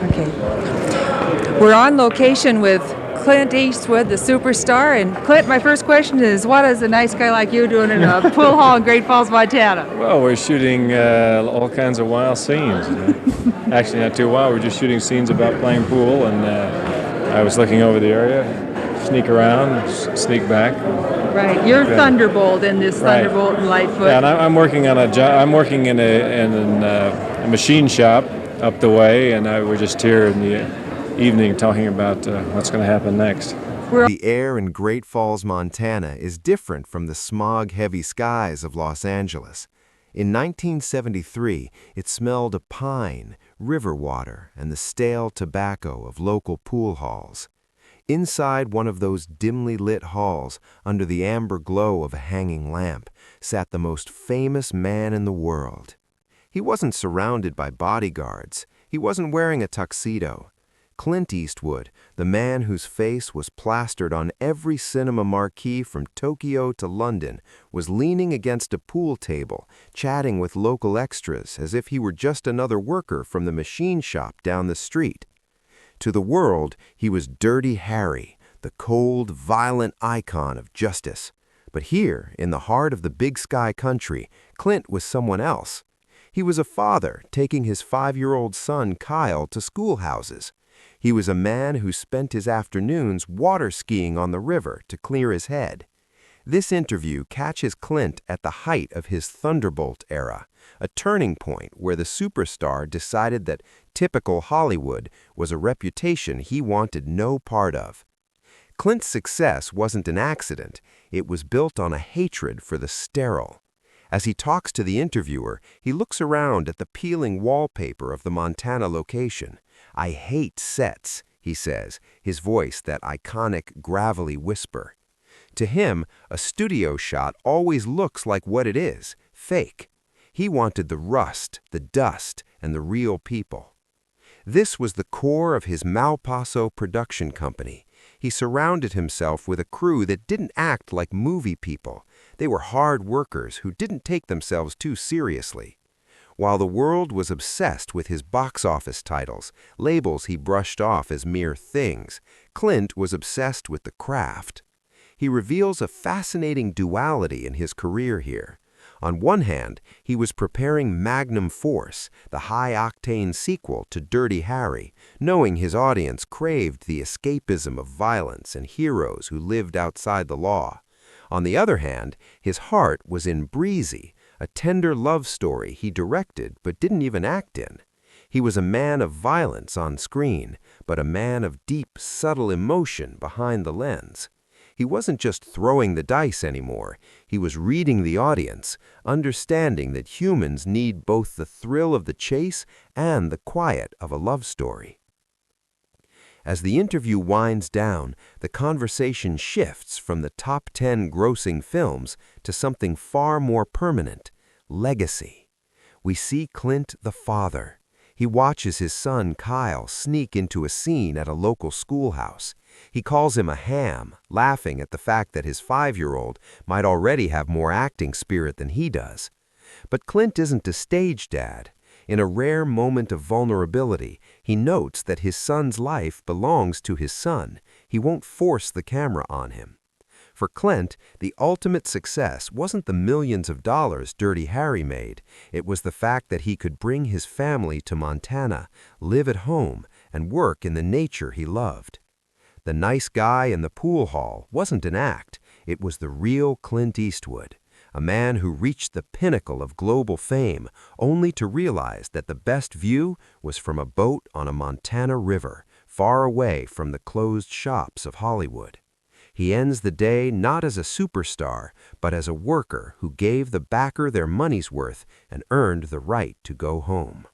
Okay. We're on location with Clint Eastwood, the superstar. And Clint, my first question is, what is a nice guy like you doing in a pool hall in Great Falls, Montana? Well, we're shooting all kinds of wild scenes. Actually, not too wild. We're just shooting scenes about playing pool, and I was looking over the area, sneak around, sneak back. Right, you're Thunderbolt in this Right. Thunderbolt and Lightfoot. Yeah, and I'm working on a job. I'm working in a machine shop up the way, and we're just here in the evening talking about what's going to happen next. The air in Great Falls, Montana is different from the smog-heavy skies of Los Angeles. In 1973, it smelled of pine, river water, and the stale tobacco of local pool halls. Inside one of those dimly lit halls, under the amber glow of a hanging lamp, sat the most famous man in the world. He wasn't surrounded by bodyguards. He wasn't wearing a tuxedo. Clint Eastwood, the man whose face was plastered on every cinema marquee from Tokyo to London, was leaning against a pool table, chatting with local extras as if he were just another worker from the machine shop down the street. To the world, he was Dirty Harry, the cold, violent icon of justice. But here, in the heart of the Big Sky country, Clint was someone else. He was a father taking his 5-year-old son Kyle to schoolhouses. He was a man who spent his afternoons water skiing on the river to clear his head. This interview catches Clint at the height of his Thunderbolt era, a turning point where the superstar decided that typical Hollywood was a reputation he wanted no part of. Clint's success wasn't an accident. It was built on a hatred for the sterile. As he talks to the interviewer, he looks around at the peeling wallpaper of the Montana location. "I hate sets," he says, his voice that iconic, gravelly whisper. To him, a studio shot always looks like what it is, fake. He wanted the rust, the dust, and the real people. This was the core of his Malpaso production company. He surrounded himself with a crew that didn't act like movie people. They were hard workers who didn't take themselves too seriously. While the world was obsessed with his box office titles, labels he brushed off as mere things, Clint was obsessed with the craft. He reveals a fascinating duality in his career here. On one hand, he was preparing Magnum Force, the high-octane sequel to Dirty Harry, knowing his audience craved the escapism of violence and heroes who lived outside the law. On the other hand, his heart was in Breezy, a tender love story he directed but didn't even act in. He was a man of violence on screen, but a man of deep, subtle emotion behind the lens. He wasn't just throwing the dice anymore. He was reading the audience, understanding that humans need both the thrill of the chase and the quiet of a love story. As the interview winds down, the conversation shifts from the top 10 grossing films to something far more permanent: legacy. We see Clint the father. He watches his son Kyle sneak into a scene at a local schoolhouse. He calls him a ham, laughing at the fact that his 5-year-old might already have more acting spirit than he does. But Clint isn't a stage dad. In a rare moment of vulnerability, he notes that his son's life belongs to his son. He won't force the camera on him. For Clint, the ultimate success wasn't the millions of dollars Dirty Harry made. It was the fact that he could bring his family to Montana, live at home, and work in the nature he loved. The nice guy in the pool hall wasn't an act. It was the real Clint Eastwood, a man who reached the pinnacle of global fame only to realize that the best view was from a boat on a Montana river, far away from the closed shops of Hollywood. He ends the day not as a superstar, but as a worker who gave the backer their money's worth and earned the right to go home.